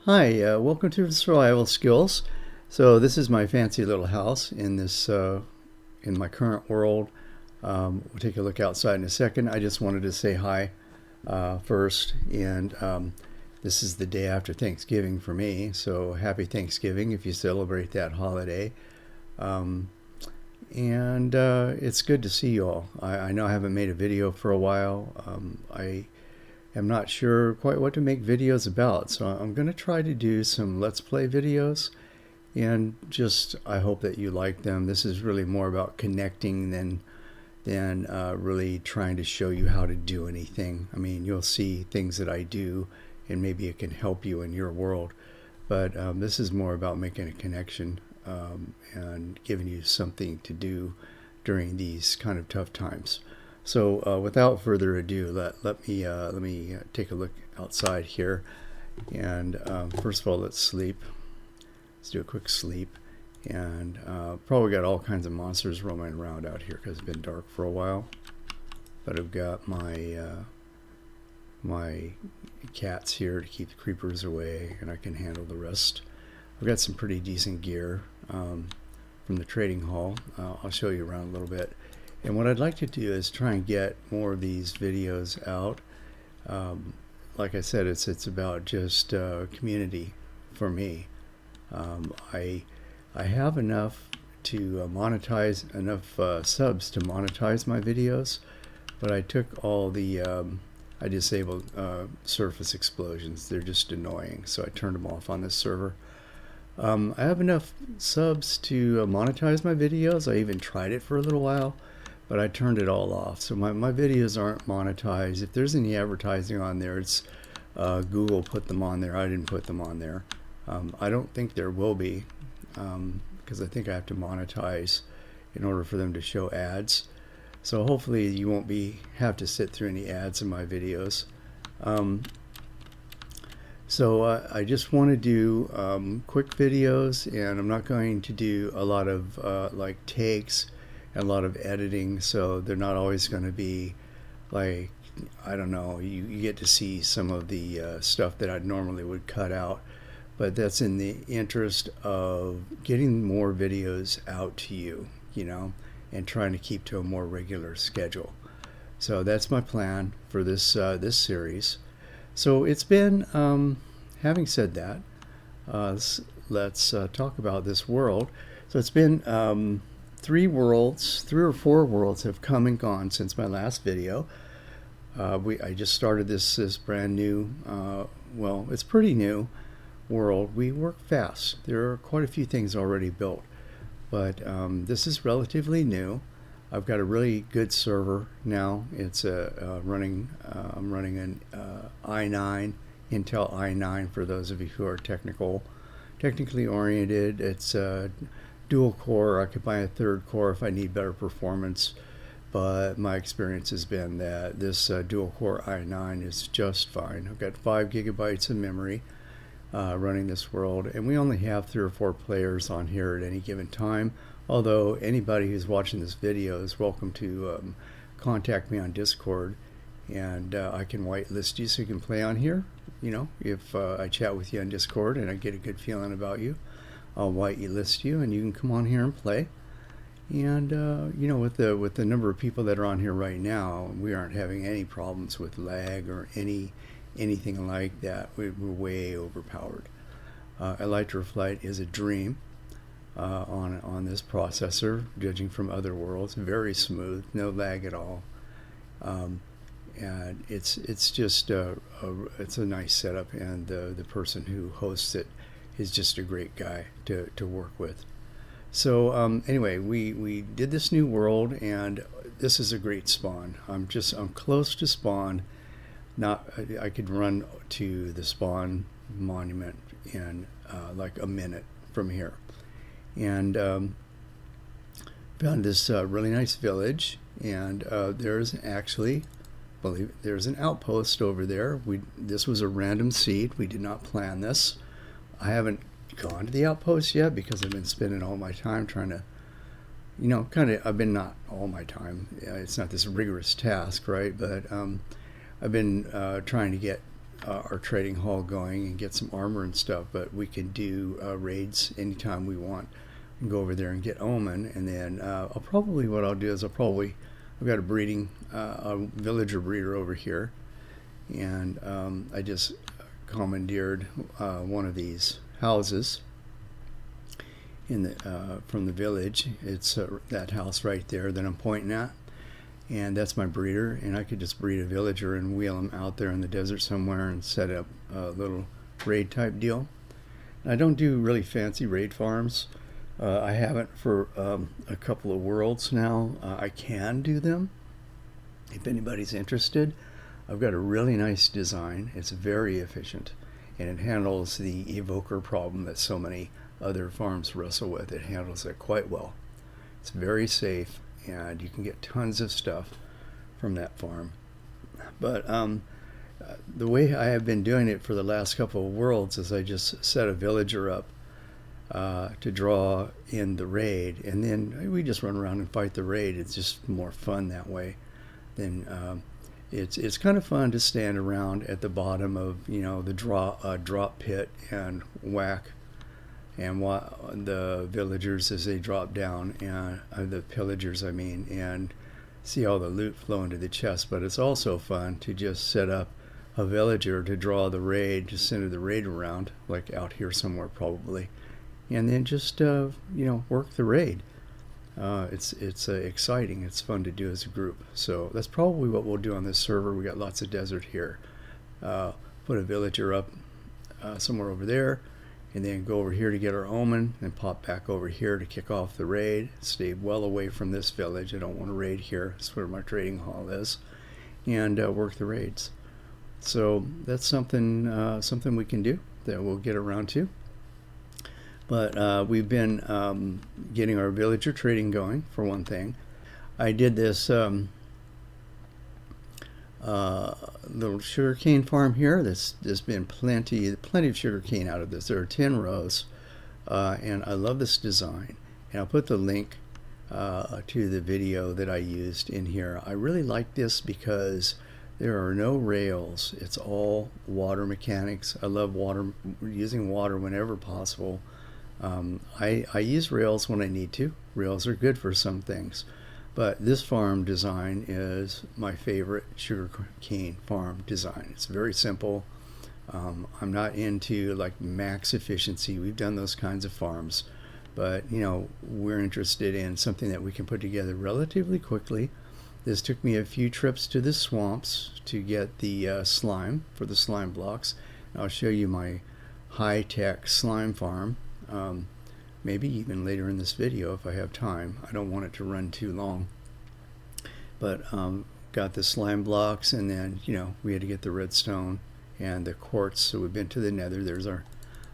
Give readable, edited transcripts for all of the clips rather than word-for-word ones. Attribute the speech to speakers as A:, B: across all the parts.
A: Hi, welcome to Survival Skills. So this is my fancy little house in this in my current world. We'll take a look outside in a second. I just wanted to say hi first, and this is the day after Thanksgiving for me. So happy Thanksgiving if you celebrate that holiday. Um, and It's good to see you all. I know I haven't made a video for a while. I am not sure quite what to make videos about, so I'm going to try to do some Let's Play videos, and just I hope that you like them. This is really more about connecting than really trying to show you how to do anything. I mean, you'll see things that I do, and maybe it can help you in your world, but this is more about making a connection and giving you something to do during these kind of tough times. So without further ado, let me take a look outside here. And first of all, let's sleep. Let's do a quick sleep. And probably got all kinds of monsters roaming around out here because it's been dark for a while. But I've got my cats here to keep the creepers away, and I can handle the rest. I've got some pretty decent gear from the trading hall. I'll show you around a little bit. And what I'd like to do is try and get more of these videos out. Like I said, it's about just community for me. I have enough to monetize, enough subs to monetize my videos, but I took all the I disabled surface explosions. They're just annoying, so I turned them off on this server. I have enough subs to monetize my videos. I even tried it for a little while, but I turned it all off. So my videos aren't monetized. If there's any advertising on there, it's Google put them on there. I didn't put them on there. I don't think there will be, because I think I have to monetize in order for them to show ads. So hopefully you won't have to sit through any ads in my videos. So I just want to do quick videos, and I'm not going to do a lot of like takes and a lot of editing, so they're not always going to be like, I don't know, you get to see some of the stuff that I normally would cut out, but that's in the interest of getting more videos out to you, and trying to keep to a more regular schedule. So that's my plan for this series. So it's been, having said that, let's talk about this world. So it's been 3 or 4 worlds have come and gone since my last video. I just started this brand new, well, it's pretty new world. We work fast. There are quite a few things already built, but this is relatively new. I've got a really good server now. It's I'm running an i9, Intel i9 for those of you who are technically oriented. It's dual core. I could buy a third core if I need better performance, but my experience has been that this dual core i9 is just fine. I've got 5 gigabytes of memory running this world, and we only have 3 or 4 players on here at any given time. Although anybody who's watching this video is welcome to contact me on Discord, and I can whitelist you so you can play on here. If I chat with you on Discord and I get a good feeling about you, I'll whitelist you and you can come on here and play. And with the number of people that are on here right now, we aren't having any problems with lag or anything like that. We're way overpowered. Electroflight is a dream on this processor, judging from other worlds. Very smooth, no lag at all, and it's just it's a nice setup, and the person who hosts it is just a great guy to work with. So anyway, we did this new world, and this is a great spawn. I'm close to spawn. I could run to the spawn monument in like a minute from here, and found this really nice village. And there's actually, there's an outpost over there. This was a random seed. We did not plan this. I haven't gone to the outpost yet because I've been spending all my time trying to, I've been, not all my time. It's not this rigorous task, right? But I've been trying to get our trading hall going and get some armor and stuff, but we can do raids anytime we want. And go over there and get Omen, and then what I'll do is I've got a villager breeder over here, and I just commandeered one of these houses from the village. It's that house right there that I'm pointing at, and that's my breeder, and I could just breed a villager and wheel him out there in the desert somewhere and set up a little raid type deal. I don't do really fancy raid farms. I haven't for a couple of worlds now. I can do them if anybody's interested. I've got a really nice design. It's very efficient, and it handles the evoker problem that so many other farms wrestle with. It handles it quite well. It's very safe, and you can get tons of stuff from that farm. But the way I have been doing it for the last couple of worlds is I just set a villager up to draw in the raid, and then we just run around and fight the raid. It's just more fun that way. Then it's kind of fun to stand around at the bottom of the drop pit and whack and the villagers as they drop down, and the pillagers I mean, and see all the loot flow into the chest. But it's also fun to just set up a villager to draw the raid, to center the raid around, like out here somewhere probably, and then just work the raid. It's exciting. It's fun to do as a group. So that's probably what we'll do on this server. We got lots of desert here. Put a villager up somewhere over there, and then go over here to get our Omen, and pop back over here to kick off the raid. Stay well away from this village. I don't want to raid here. That's where my trading hall is, and work the raids. So that's something we can do that we'll get around to. But we've been getting our villager trading going, for one thing. I did this little sugarcane farm here. There's been plenty of sugarcane out of this. There are 10 rows, and I love this design. And I'll put the link to the video that I used in here. I really like this because there are no rails. It's all water mechanics. I love using water whenever possible. I use rails when I need to. Rails are good for some things, but this farm design is my favorite sugarcane farm design. It's very simple. I'm not into like max efficiency. We've done those kinds of farms, but we're interested in something that we can put together relatively quickly. This took me a few trips to the swamps to get the slime for the slime blocks. I'll show you my high-tech slime farm. Maybe even later in this video if I have time. I don't want it to run too long. But got the slime blocks, and then we had to get the redstone and the quartz. So we've been to the nether. There's our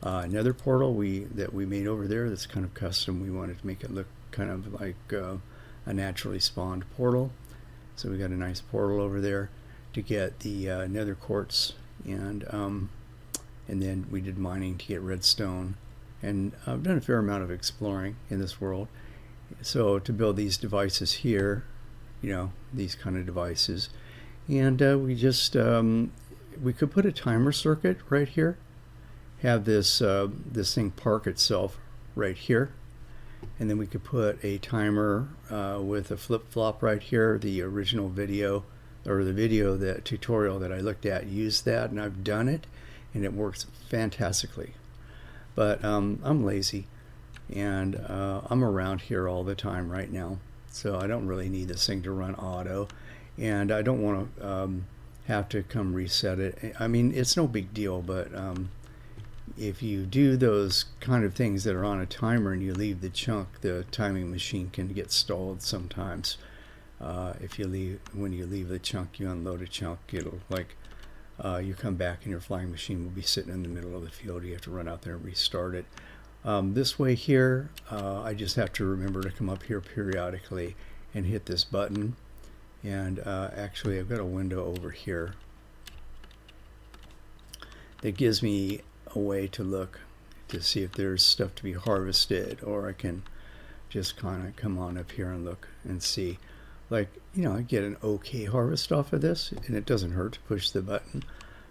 A: nether portal that we made over there. That's kind of custom. We wanted to make it look kind of like a naturally spawned portal. So we got a nice portal over there to get the nether quartz, and then we did mining to get redstone. And I've done a fair amount of exploring in this world. So to build these devices here, these kind of devices, and we just we could put a timer circuit right here, have this thing park itself right here, and then we could put a timer with a flip-flop right here. The original video, or the video, that tutorial that I looked at used that, and I've done it, and it works fantastically. But I'm lazy, and I'm around here all the time right now, so I don't really need this thing to run auto, and I don't want to have to come reset it. I mean, it's no big deal, but if you do those kind of things that are on a timer and you leave the chunk, the timing machine can get stalled sometimes. When you leave the chunk, you unload a chunk, it'll you come back and your flying machine will be sitting in the middle of the field. You have to run out there and restart it. This way here, I just have to remember to come up here periodically and hit this button. And actually, I've got a window over here that gives me a way to look to see if there's stuff to be harvested, or I can just kind of come on up here and look and see. I get an okay harvest off of this, and it doesn't hurt to push the button.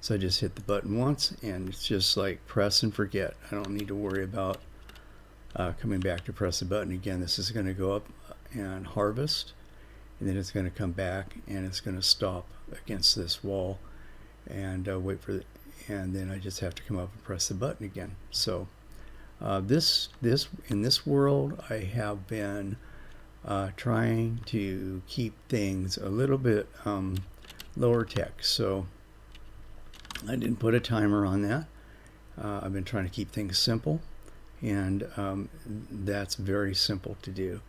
A: So I just hit the button once, and it's just like press and forget. I don't need to worry about coming back to press the button again. This is going to go up and harvest, and then it's going to come back and it's going to stop against this wall and wait for it, and then I just have to come up and press the button again. So this in this world, I have been trying to keep things a little bit lower tech. So I didn't put a timer on that. I've been trying to keep things simple, and that's very simple to do.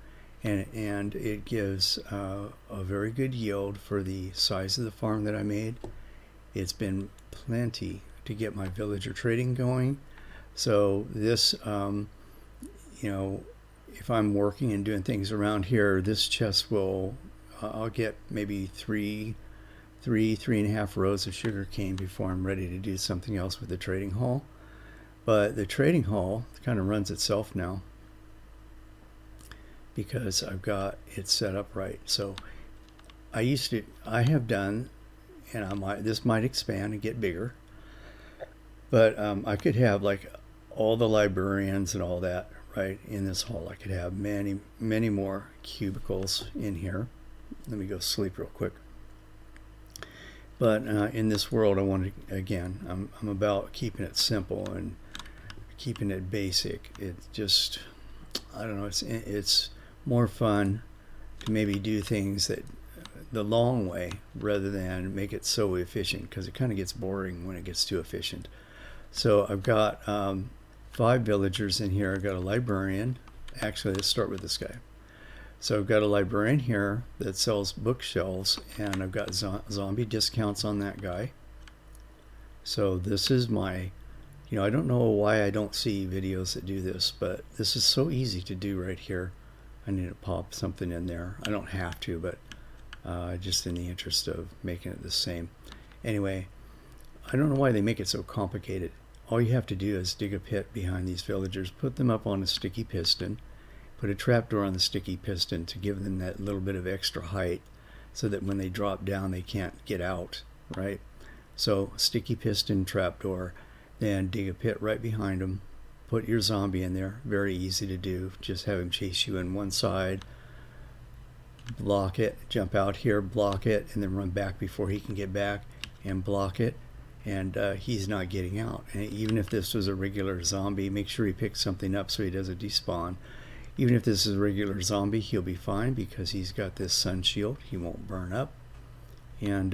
A: And it gives a very good yield for the size of the farm that I made. It's been plenty to get my villager trading going. So this, you know, if I'm working and doing things around here, this chest will, I'll get maybe three and a half rows of sugar cane before I'm ready to do something else with the trading hall. But the trading hall kind of runs itself now because I've got it set up right. So I have done, and this might expand and get bigger, but I could have like all the librarians and all that right in this hall. I could have many more cubicles in here. Let me go sleep real quick. But in this world, I want to, again, I'm about keeping it simple and keeping it basic. It's just, I don't know, it's more fun to maybe do things that the long way rather than make it so efficient, because it kind of gets boring when it gets too efficient. So I've got 5 villagers in here. I've got a librarian. Actually, let's start with this guy. So I've got a librarian here that sells bookshelves, and I've got zombie discounts on that guy. So this is my, you know, I don't know why I don't see videos that do this, but this is so easy to do right here. I need to pop something in there. I don't have to, but just in the interest of making it the same. Anyway, I don't know why they make it so complicated. All you have to do is dig a pit behind these villagers, put them up on a sticky piston, put a trapdoor on the sticky piston to give them that little bit of extra height so that when they drop down they can't get out, right? So sticky piston, trapdoor, then dig a pit right behind them, put your zombie in there. Very easy to do. Just have him chase you in one side, block it, jump out here, block it, and then run back before he can get back and block it, and he's not getting out. And even if this was a regular zombie, make sure he picks something up so he doesn't despawn. Even if this is a regular zombie, he'll be fine because he's got this sun shield. He won't burn up. And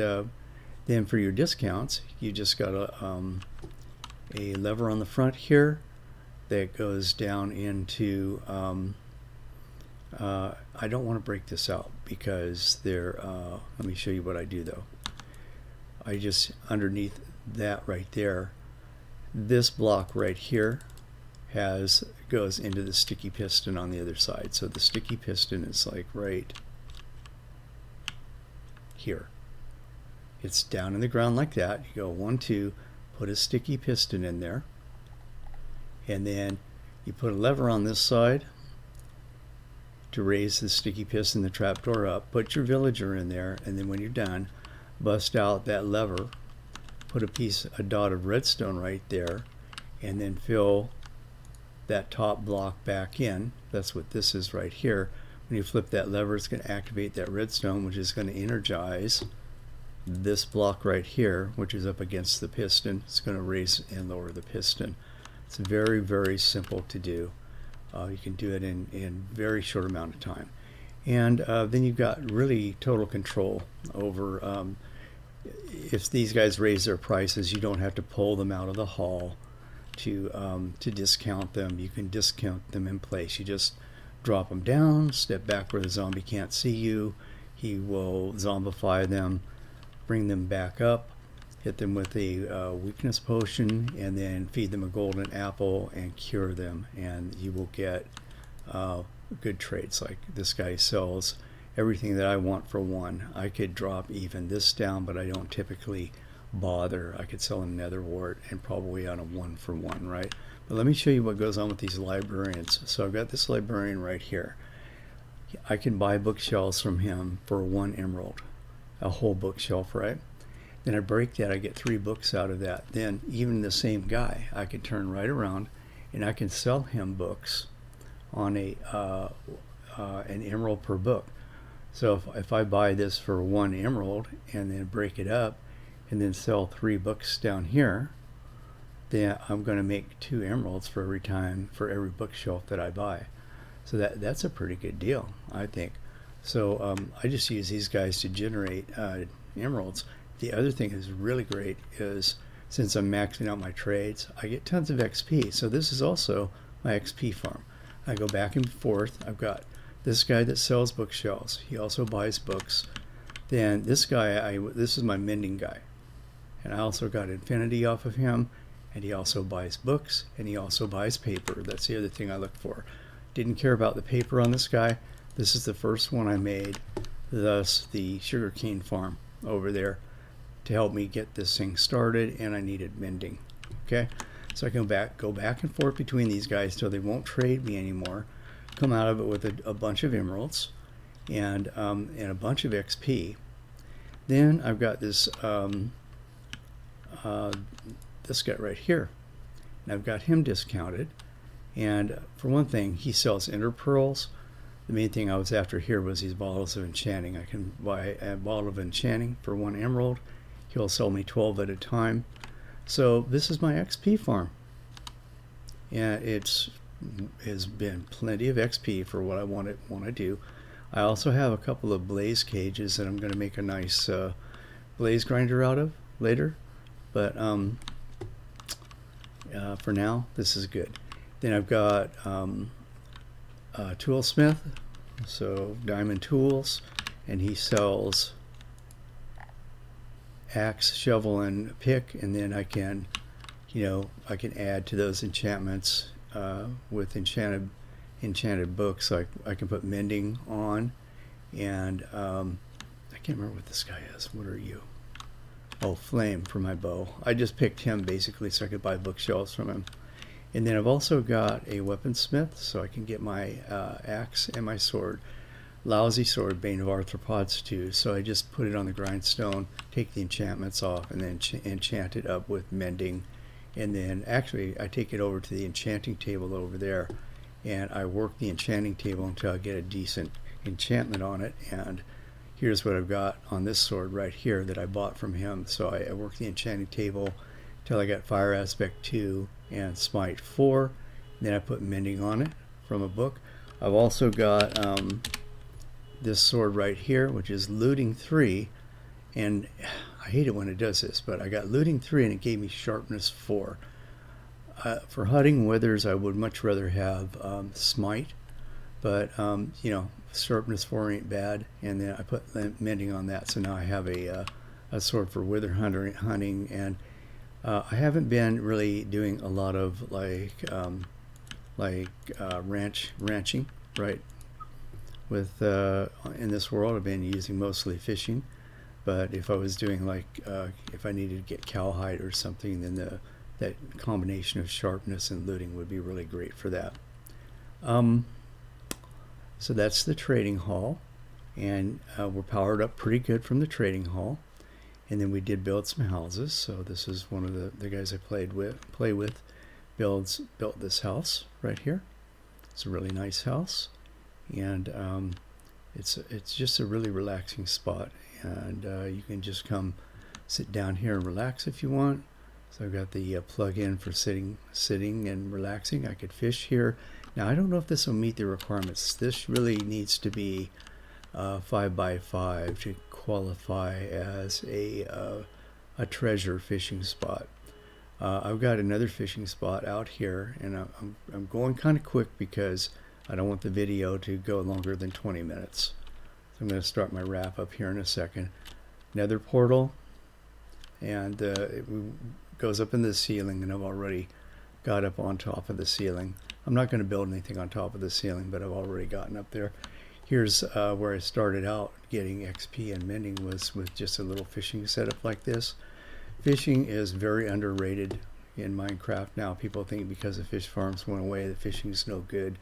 A: then for your discounts, you just got a lever on the front here that goes down into, I don't want to break this out because let me show you what I do though. I just, underneath that right there, this block right here goes into the sticky piston on the other side. So the sticky piston is like right here. It's down in the ground like that. You go 1, 2, put a sticky piston in there, and then you put a lever on this side to raise the sticky piston, the trapdoor up, put your villager in there, and then when you're done, bust out that lever, put a dot of redstone right there, and then fill that top block back in. That's what this is right here. When you flip that lever, it's going to activate that redstone, which is going to energize this block right here, which is up against the piston. It's going to raise and lower the piston. It's very, very simple to do. You can do it in very short amount of time. And then you've got really total control over, if these guys raise their prices, you don't have to pull them out of the hall to discount them. You can discount them in place. You just drop them down, step back where the zombie can't see you. He will zombify them, bring them back up, hit them with a weakness potion, and then feed them a golden apple and cure them, and you will get good trades. Like this guy sells everything that I want for 1. I could drop even this down, but I don't typically bother. I could sell a nether wart and probably on a 1 for 1, right? But let me show you what goes on with these librarians. So I've got this librarian right here. I can buy bookshelves from him for 1 emerald, a whole bookshelf, right? Then I break that, I get 3 books out of that. Then even the same guy, I can turn right around and I can sell him books on an emerald per book. So if I buy this for 1 emerald and then break it up and then sell 3 books down here, then I'm going to make 2 emeralds for every bookshelf that I buy. So that's a pretty good deal, I think. So I just use these guys to generate emeralds. The other thing is really great is, since I'm maxing out my trades, I get tons of XP. So this is also my XP farm. I go back and forth. I've got this guy that sells bookshelves. He also buys books. Then this guy, this is my mending guy. And I also got infinity off of him. And he also buys books. And he also buys paper. That's the other thing I look for. Didn't care about the paper on this guy. This is the first one I made. Thus the sugarcane farm over there, to help me get this thing started, and I needed mending. Okay, so I can go back and forth between these guys till they won't trade me anymore. Come out of it with a bunch of emeralds and a bunch of XP. Then I've got this this guy right here, and I've got him discounted. And for one thing, he sells ender pearls. The main thing I was after here was these bottles of enchanting. I can buy a bottle of enchanting for 1 emerald. He'll sell me 12 at a time. So this is my XP farm. And has been plenty of XP for what I want to do. I also have a couple of blaze cages that I'm going to make a nice blaze grinder out of later. But for now, this is good. Then I've got a toolsmith, so diamond tools, and he sells axe, shovel, and pick, and then I can, I can add to those enchantments with enchanted books. Like I can put mending on, and I can't remember what this guy is. What are you? Oh, flame for my bow. I just picked him basically so I could buy bookshelves from him. And then I've also got a weaponsmith, so I can get my axe and my sword. Lousy sword, Bane of Arthropods too. So I just put it on the grindstone, take the enchantments off, and then enchant it up with mending. And then actually I take it over to the enchanting table over there, and I work the enchanting table until I get a decent enchantment on it. And here's what I've got on this sword right here that I bought from him. So I work the enchanting table till I got Fire Aspect 2 and Smite 4. Then I put mending on it from a book. I've also got this sword right here, which is looting 3, and I hate it when it does this, but I got looting 3 and it gave me sharpness 4. For hunting withers, I would much rather have smite, but sharpness 4 ain't bad. And then I put mending on that, so now I have a sword for wither hunting. And I haven't been really doing a lot of ranching, right? With in this world, I've been using mostly fishing. But if I was doing if I needed to get cowhide or something, then that combination of sharpness and looting would be really great for that. So that's the trading hall, and we're powered up pretty good from the trading hall. And then we did build some houses. So this is one of the guys I play with built this house right here. It's a really nice house, and it's just a really relaxing spot. And you can just come sit down here and relax if you want. So I've got the plug-in for sitting and relaxing. I could fish here. Now I don't know if this will meet the requirements. This really needs to be 5x5 to qualify as a treasure fishing spot. I've got another fishing spot out here, and I'm going kind of quick because I don't want the video to go longer than 20 minutes. So I'm going to start my wrap up here in a second. Nether portal, and it goes up in the ceiling, and I've already got up on top of the ceiling. I'm not going to build anything on top of the ceiling, but I've already gotten up there. Here's where I started out getting XP and mending, was with just a little fishing setup like this. Fishing is very underrated in Minecraft now. People think because the fish farms went away that fishing is no good,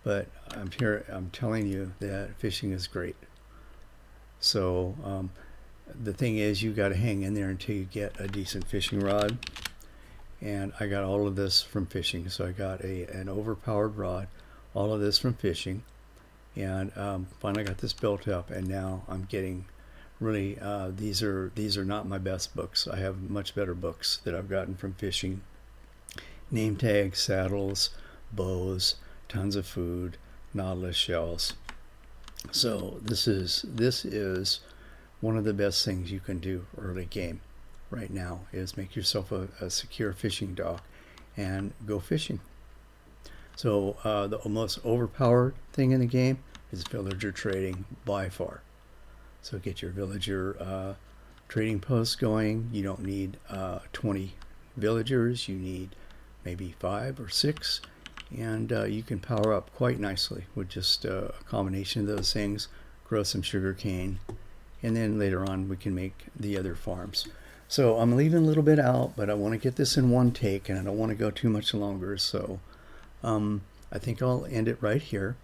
A: but I'm telling you that fishing is great. So the thing is, you got to hang in there until you get a decent fishing rod. And I got all of this from fishing. So I got an overpowered rod, all of this from fishing, and finally got this built up. And now I'm getting really these are not my best books. I have much better books that I've gotten from fishing. Name tags, saddles, bows, tons of food, nautilus shells. So this is one of the best things you can do early game right now, is make yourself a secure fishing dock and go fishing. So the most overpowered thing in the game is villager trading by far. So get your villager trading posts going. You don't need 20 villagers. You need maybe 5 or 6, and you can power up quite nicely with just a combination of those things. Grow some sugar cane, and then later on we can make the other farms. So I'm leaving a little bit out, but I want to get this in one take, and I don't want to go too much longer. So I think I'll end it right here.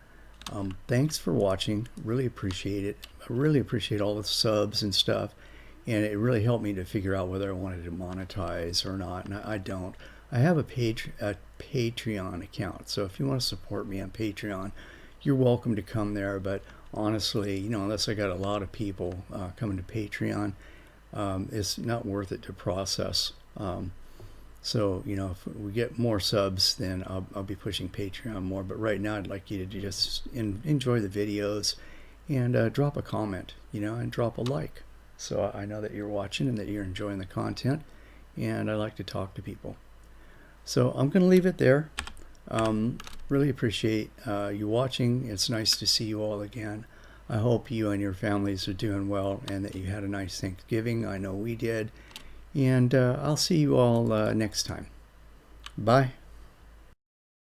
A: Thanks for watching. Really appreciate it. I really appreciate all the subs and stuff, and it really helped me to figure out whether I wanted to monetize or not, and I don't. I have a Patreon account, so if you want to support me on Patreon, you're welcome to come there. But honestly, unless I got a lot of people coming to Patreon, it's not worth it to process. So if we get more subs, then I'll be pushing Patreon more. But right now, I'd like you to just enjoy the videos and drop a comment, and drop a like, so I know that you're watching and that you're enjoying the content. And I like to talk to people. So I'm going to leave it there. Really appreciate you watching. It's nice to see you all again. I hope you and your families are doing well and that you had a nice Thanksgiving. I know we did. And I'll see you all next time. Bye.